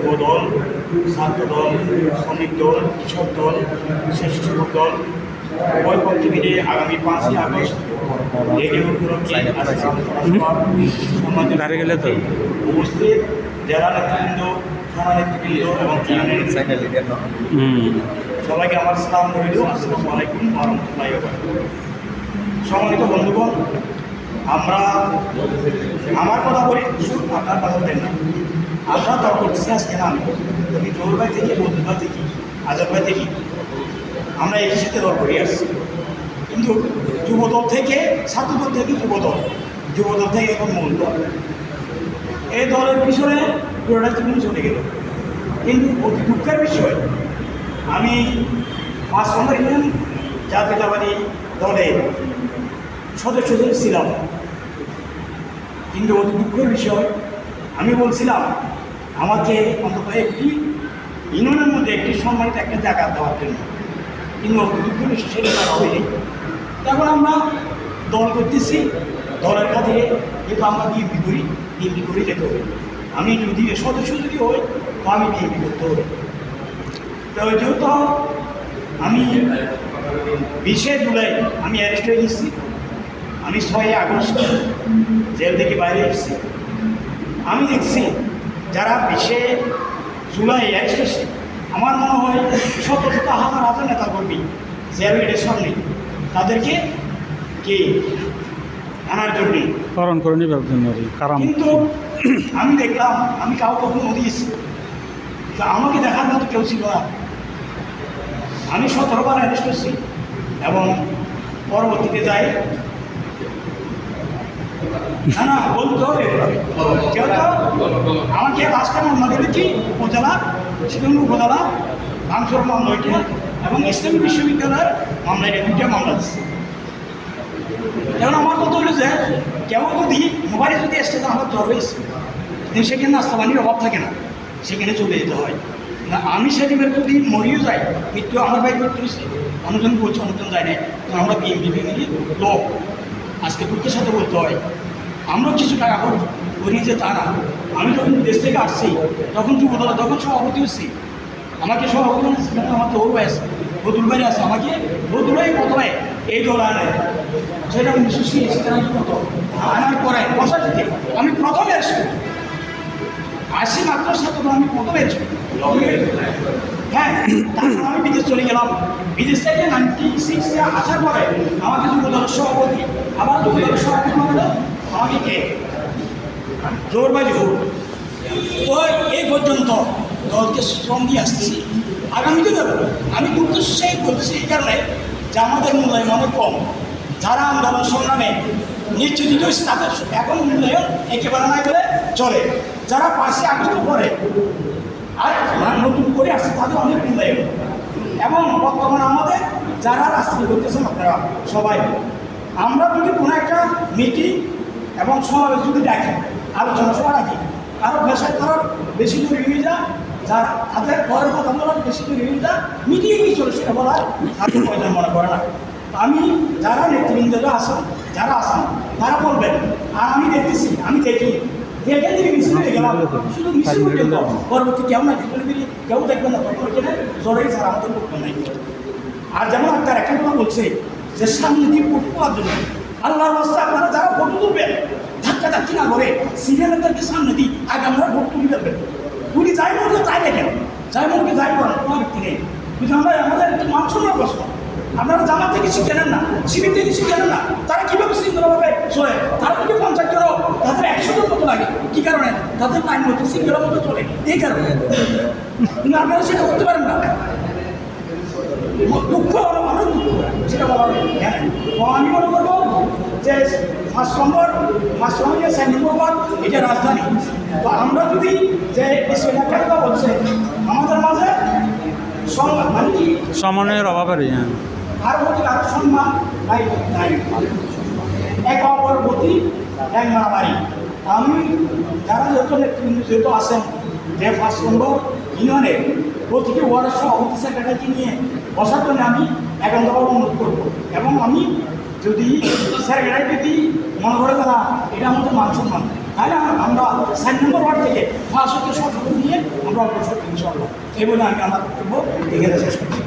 যুব দল, ছাত্র দল, শ্রমিক দল, কৃষক দল, স্বেচ্ছাসেবক দল উভয় পক্ষ মিলে আগামী 5ই আগস্ট এই দিন উপলক্ষে উপস্থিত জেলা নেতৃবৃন্দ, থানা নেতৃবৃন্দ এবং সবাইকে আমার সালাম রইল। আসসালামু আলাইকুম ওয়া রাহমাতুল্লাহি ওয়া বারাকাতুহু। সম্মানিত বন্ধুগণ, আমার কথা বলি, আপনার কথা বলেন না। আমরা দল করতেছি আজকে না, আমি জোর ভাই থেকে, বন্ধু ভাই থেকে, আজাদ ভাই থেকে আমরা একই সাথে দল করে আসছি। কিন্তু যুবদল থেকে, ছাত্রদল থেকে যুবদল থেকে এখন মূল দল। এই দলের পিছনে পুরোটা জীবন চলে গেল। কিন্তু অতি দুঃখের বিষয়, আমি 5 নম্বর ইউনিয়ন জাতীয়তাবাদী দলের সদস্য ছিলাম। কিন্তু অতি দুঃখের বিষয়, আমি বলছিলাম আমাকে অন্তত একটি ইউনিয়নের মধ্যে একটি সম্মানিত একটা জায়গা দেওয়ার জন্য। কিন্তু অতি দুঃখের বিষয় সেটা তারা হয়নি। এখন আমরা দল করতেছি, দলের কাছে কিন্তু আমরা বিএনপি করে যেতে হবে। আমি যদি সদস্য যদি হই তো আমি বিএনপি করতে হবে। তো যেহেতু আমি 20শে জুলাই আমি অ্যারেস্ট হয়ে গেছি, আমি 6ই আগস্ট জেল থেকে বাইরে এসেছি। আমি দেখছি যারা 20শে জুলাই অ্যারেস্ট হয়েছে, আমার মনে হয় শত শত হাজার হাজার নেতা কর্মী জেল গেটের সামনে তাদেরকে কে আনার জন্যে স্মরণ করে নেবার জন্য। কিন্তু আমি দেখলাম আমি কাউকে কখনো দিয়েছি, আমাকে দেখার মতো কেউ ছিল না। আমি 17 বার অ্যারেস্ট হয়েছি এবং পরবর্তীতে যাই না বলতে হবে। যেহেতু আমাকে লাস্টে মামলা দিয়েছি উপজেলা, শ্রীরঙ্গ উপজেলা ভাঙচুর মামলা ওইটা এবং ইসলামী বিশ্ববিদ্যালয়ের মামলা, এটা 2টা মামলা দিচ্ছে। এখন আমার কথা হলো যে কেউ যদি মোবাইলে যদি স্টেজে আমার জ্বর হয়েছে, সেখানে নাস্তা পানির অভাব থাকে না, সেখানে চলে যেতে হয় না। আমি সেদিনের যদি মরিও যাই, মৃত্যু আমার ভাই মৃত্যু হয়েছে, অন্যজন বলছে অন্যজন যায় না, আমরা বিএনপি ফ্যামিলি লোক, আজকে দুঃখের সাথে বলতে হয় আমরা কিছু টাকা করি যে তা না। আমি যখন দেশ থেকে আসছি তখন যুবদল তখন সভাপতি হচ্ছি, আমাকে সভাপতি আমার তো ওর ভাই আছে, বদুল ভাই আছে, আমাকে বদুল ভাই প্রথমে এই দল আনে, সেটা 1986 মতো আনার পরে বসার থেকে আমি প্রথমে আসি মাত্র 7 আমি প্রথমে হ্যাঁ। তারপর আমি বিদেশ চলে গেলাম। বিদেশ থেকে 96 আসার পরে আমাকে যুবদলের সভাপতি, আবার যুবদলের সভাপতি হলো আমাকে কে জোর বাজি হোক। তো এই পর্যন্ত দলকে শ্রম দিয়ে আসতেছি, আগামীতে দেবো। আমি দুঃখ সেই বলতেছি এই কারণে যে আমাদের মূল্যায়ন অনেক কম। যারা আন্দোলন সংগ্রামে নিশ্চিত তাদের এখন মূল্যায়ন একেবারে নাই বলে চলে। যারা 5ই আগস্ট পরে আর নতুন করে আসছে তাদের অনেক মূল্যায়ন। এবং বর্তমানে আমাদের যারা রাজনীতি করতেছেন আপনারা সবাই, আমরা যদি কোনো একটা মিটিং এবং সমাবেশ যদি ডাকি, আলোচনা সভা রাখি, কারো ভেষায় করার বেশি করে হয়ে যায়, যারা তাদের পরের কথা বলার বেশি করে হয়ে যায়, মিটিংয়ে কী চলে সেটা বলার তাদের প্রয়োজন মনে করে না। আমি যারা নেতৃবৃন্দরা আসেন, যারা আসেন তারা বলবেন। আর আমি দেখতেছি, আমি দেখি এখান থেকে মিছিল হয়ে গেলাম, শুধু মিছিল পর্যন্ত পরবর্তী কেউ না কেউ দেখবেন না, তখন ওইখানে জোরেই ছাড়া আমাদের পক্ষ নাই। আর যেমন আপনার একটা কথা বলছে যে সামনে দিয়ে ভোট পাওয়ার জন্য আল্লাহর রাস্তায় আপনারা যারা ভোট তুলবেন, ধাক্কা ধাক্কি না করে সিনিয়রদেরকে সামনে দিই, আগে আমরা ভোট তুলে ফেলবেন। তুলি যাই বললে তাই দেখেন, যাই মনকে যাই করেন, কোনো ব্যক্তি নেই। কিন্তু আমরা আমাদের একটু মানসম্মান প্রশ্ন, আপনারা জামাত থেকে শিখে নেন না, শিবির থেকে শিখে নেন না, তারা কীভাবে শৃঙ্খলাভাবে চলে। তারা যদি 50 জন, তাদের 100 জন মতো লাগে। কী কারণে? তাদের লাইন মতো শৃঙ্খলা মতো চলে, এই কারণে। কিন্তু আপনারা সেটা করতে পারেন না। দুঃখ হলো, অনেক দুঃখ, সেটা বলা হ্যাঁ। আমি মনে করবো যে 5 নম্বর 4 নম্বর এটা রাজধানী। তো আমরা যদি যে একটা কথা বলছে আমাদের মাঝে মানে কি সমন্বয়ের অভাবের আর প্রতি কারো সম্মান নাই, এক অপরের প্রতি এক মারামারি। আমি যারা যেহেতু আছেন যে 5 নম্বর ইউনিয়নের প্রতিটি ওয়ার্ডের সভাপতি সেক্রেটারিকে নিয়ে বসার জন্য আমি এখন দফা অনুরোধ করবো। এবং আমি যদি সেক্রেটারি যদি মনে করে তারা এটা আমাদের মান সম্মান, তাই না, আমরা 4 নম্বর ওয়ার্ড থেকে 5 সদস্য নিয়ে আমরা গল্প সত্য ইনশাল্লাহ। এই বলে আমি আমার বক্তব্য এখানে শেষ করছি।